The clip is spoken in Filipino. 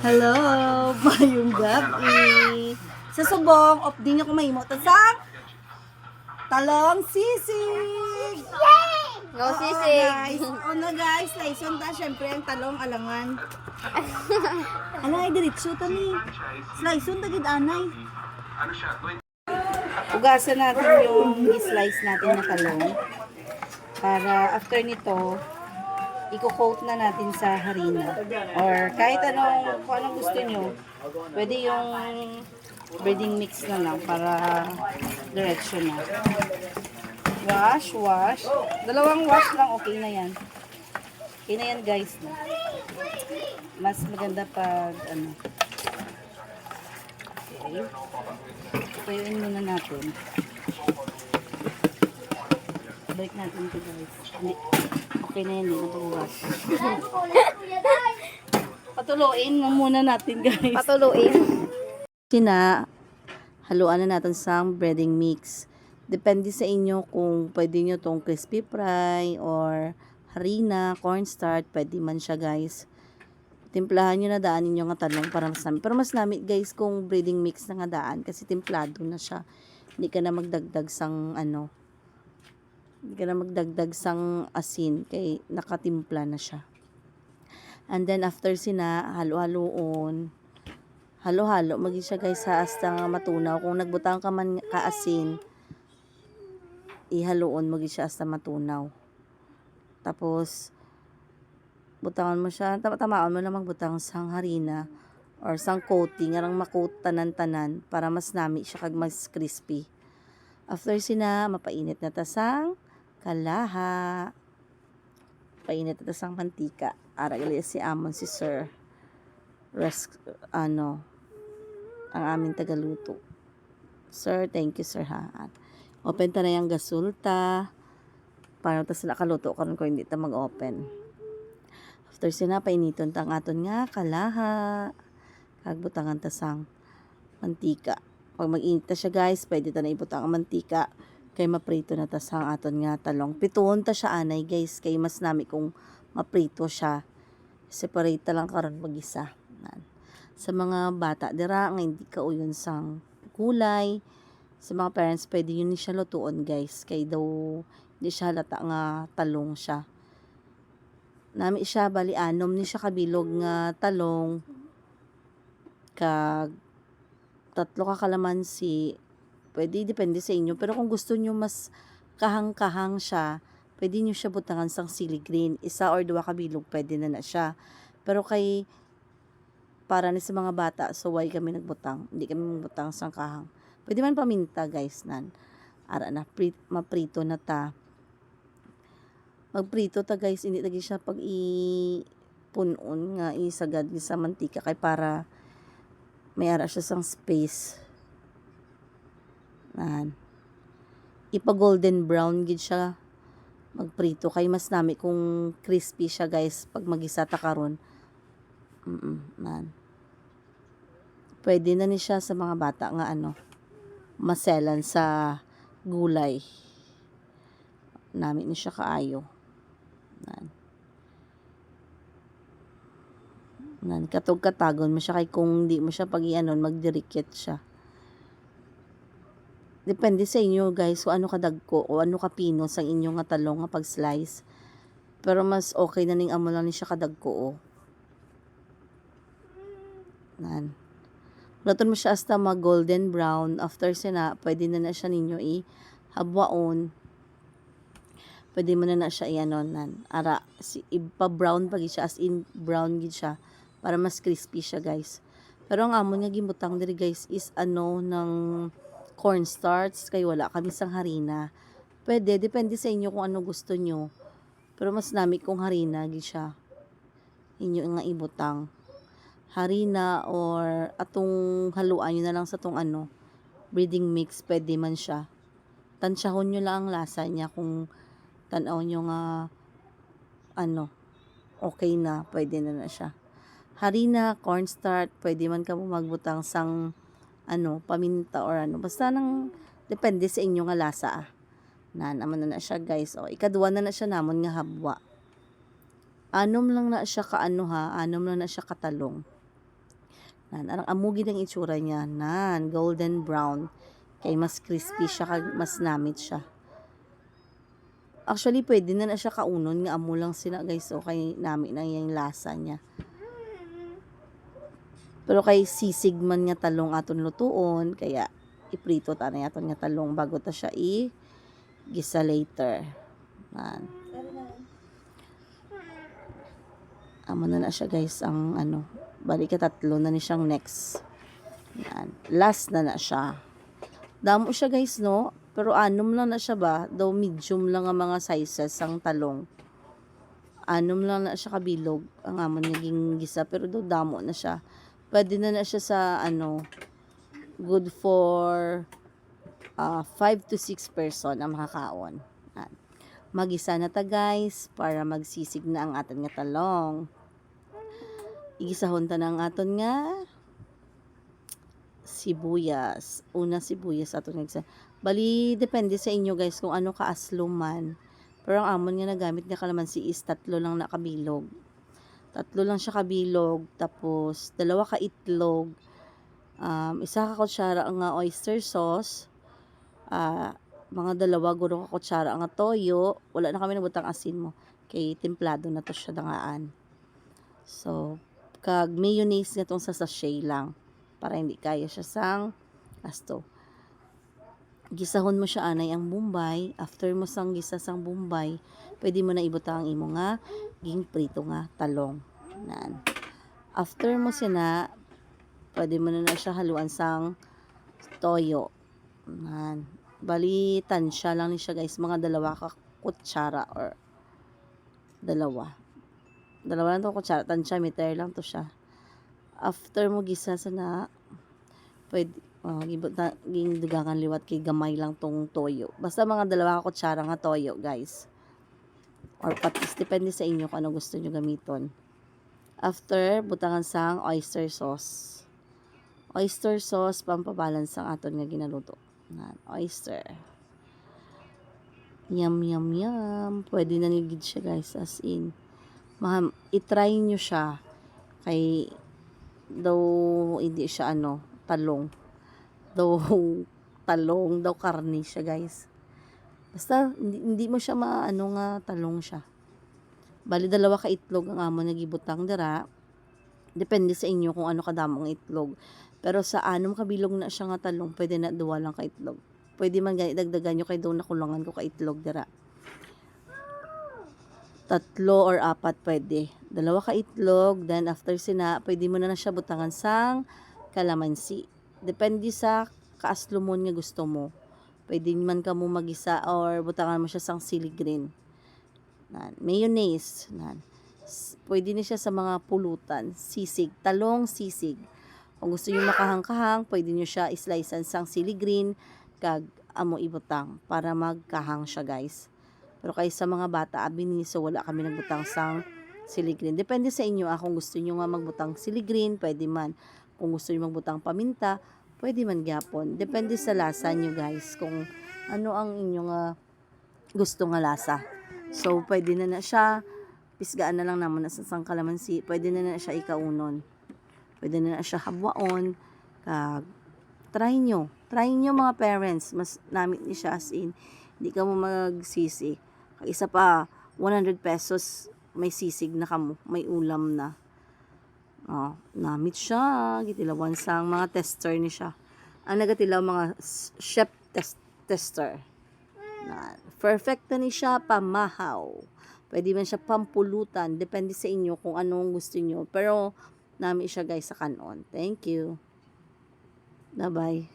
Hello, mayong gabi. Sa subong, off din niyo kumahimo. Sa talong sisig. Go Guys, sisig. guys, laison ta syempre ang talong alangan. Anay diretso ta ni. Laison ta gid anay. Ugasan natin yung slice natin na talong. Para after nito, i-coat na natin sa harina. Or kahit kung anong gusto nyo. Pwede yung breading mix na lang para diretso na. Wash. Dalawang wash lang, okay na yan. Okay na yan guys. Mas maganda pag Okay. Tuyuin muna natin. Balik natin ito guys. Hindi. Okay na yan, hindi na pag-wash. Patuloyin mo muna natin guys. Patuluin. Haluan na natin sa breading mix. Depende sa inyo kung pwede nyo tong crispy fry or harina, cornstarch, pwede man siya guys. Timplahan nyo na daan ninyo nga talong para mas namin. Pero mas namin guys kung breading mix na nga daan kasi timplado na siya. Hindi ka na magdagdag sang hindi ka na magdagdag sang asin kay nakatimpla na siya. And then after halo-haloon. Halo-halo magi siya guys sa hasta nga matunaw. Kung nagbutang ka man ka asin, ihaloon magi siya hasta matunaw. Tapos butangan mo siya, tamaan mo na magbutang sang harina or sang coating, arang makot tanan-tanan para mas nami siya kag mas crispy. After mapainit na tasang kalaha. Painit na tasang mantika. Ara gali si amon si Sir. Ang aming tagaluto. Sir, thank you sir ha. Open ta na yung gasulta. Para ta sila kaluto karon ko hindi ta mag-open. After painiton tang aton nga kalaha. Kagbutangan ta sang mantika. Pag mag-init ta siya guys, pwede ta na ibutang ang mantika kay maprito na ta sang aton nga talong. Pituon ta siya anay guys, kay mas nami kung maprito siya. Separate ta lang karon mag-isa. Sa mga bata dira nga hindi kauyon sang gulay, sa mga parents pwede yun ni siya lutuon guys, kay daw hindi siya halata nga talong siya. Nami siya bali anom ni siya kabilog nga talong kag 3 ka kalamansi. Pwede depende sa inyo, pero kung gusto niyo mas kahang-kahang siya, pwede niyo siya butangan sang sili green. 1 or 2 kabilog pwede na siya. Pero kay para ni sa mga bata, so why kami nagbutang? Hindi kami magbutang sang kahang. Pwede man paminta guys nan. Ara na maprito na ta. Magprito ta guys, hindi lagi siya pag punon nga isagad sa mantika kay para may ara siya sang space. Ipa golden brown gid siya magprito kay mas nami kung crispy siya guys pag magisa ta karon. Pwede na ni siya sa mga bata nga maselan sa gulay. Nami ni siya kaayo. Katog-katagon mo siya kay kung di mo siya magdirikit siya. Depende sa inyo guys kung ano kadagko o ano kapino sang inyo nga talong nga pag-slice. Pero mas okay na ning amo lang ni siya kadagko Luton mo siya hasta golden brown. After pwede na siya ninyo ihabwaon. Pwede mo na siya ara ipa-brown pag siya as in brown gid siya para mas crispy siya guys. Pero ang amon nga gibutang diri guys is ng cornstarch kay wala kami sang harina. Pwede depende sa inyo kung ano gusto nyo. Pero mas nami kung harina gid siya. Inyo nga ibutang harina or atong haluan nyo na lang sa tong breading mix, pwede man siya. Tansyahon nyo lang ang lasa niya kung tanaw nyo nga okay na, pwede na siya. Harina, cornstarch, pwede man ka magbutang sang paminta or basta nang depende sa inyo nga lasa naman na siya guys. Ikaduwa na siya namon nga habwa. Anom lang na siya anom lang na siya katalong. Nan, arang amugi ng itsura niya. Nan, golden brown. Kay mas crispy siya, kag mas namit siya. Actually, pwede na siya kaunon. Nga amo lang sila guys. O kay nami na yung lasa niya. Pero kay sisig man nga talong aton lutuon. Kaya iprito ta na aton nga talong bago ta siya gisa later. Nan. Amo na siya guys ang ano. Balik ka tatlo na ni siyang next. Yan. Last na siya. Damo siya guys no. Pero anom lang na siya ba. Daw medium lang ang mga sizes ang talong. Anom lang na siya kabilog. Ang amon naging gisa. Pero daw damo na siya. Pwede na siya sa ano. Good for 5 to 6 person ang makakaon. Yan. Magisa na ta guys. Para magsisig na ang atin nga talong. Igisahon ta ng aton nga sibuyas. Una sibuyas aton nga. Bali, depende sa inyo guys kung ano kaaslo man. Pero ang amon nga nagamit nga kalamansi is 3 lang na kabilog. 3 lang siya kabilog. Tapos, 2 ka itlog. 1 ka kutsara nga oyster sauce. Mga 2 guro ka kutsara nga toyo. Wala na kami nabutang asin mo. Kay templado na to siya dangaan. So, kag mayonnaise nga tong sa sachet lang para hindi kaya siya sang asto. Gisahon mo siya anay ang bombay. After mo sang gisa sang bombay, pwede mo na ibutang ang imo nga ging prito nga talong. Nan. After mo sina, pwede mo na siya haluan sang toyo. Nan. Bali tansya lang ni siya guys, mga 2 ka kutsara or 2 lang to kutsara, tansya, meter lang to siya. After mo gisa sana, pwede, ging dugangan liwat kay gamay lang tong toyo. Basta mga 2 ka kutsara nga toyo, guys. Or patis, depende sa inyo kung ano gusto nyo gamiton. After, butangan sang oyster sauce. Oyster sauce, pampabalance ang aton nga ginaluto. Oyster. Yum, yum, yum. Pwede na nigid siya, guys, as in. I-try nyo siya kay daw hindi siya talong daw karne siya guys. Basta hindi mo siya maano nga talong siya. Bali 2 ka itlog ang amo nagibutang dira. Depende sa inyo kung ano kadamong itlog. Pero sa 6 kabilog na siya nga talong, pwede na 2 lang ka itlog. Pwede man dagdagan nyo kay daw nakulangan ko ka itlog dira. 3 or 4 pwede. 2 ka itlog, then after sina, pwede mo na siya butangan sang kalamansi. Depende sa kaaslumon nga gusto mo. Pwede man ka mo magisa or butangan mo siya sang sili green. Mayonnaise. Pwede na siya sa mga pulutan. Sisig. Talong sisig. Kung gusto nyo makahang-kahang, pwede nyo siya islicean sang sili green kag amo ibutang para magkahang siya guys. Pero kay sa mga bata, abiniso, wala kami nagbutang sang sili green. Depende sa inyo. Kung gusto nyo nga magbutang sili green, pwede man. Kung gusto nyo magbutang paminta, pwede man gyapon. Depende sa lasa nyo guys. Kung ano ang inyo nga gusto nga lasa. So, pwede na siya. Pisgaan na lang naman na sa sang kalamansi. Pwede na siya ikaunon. Pwede na siya habwaon. Try nyo. Try nyo mga parents. Mas namit ni siya as in. Hindi ka mo magsisi. Isa pa, 100 pesos, may sisig na kamo, may ulam na. Namit siya. Gitilawan sang mga tester ni siya. Ang nagatilaw mga chef tester. Perfect na ni siya, pamahaw. Pwede man siya pampulutan. Depende sa inyo kung anong gusto nyo. Pero, namit siya guys sa kanon. Thank you. Bye-bye.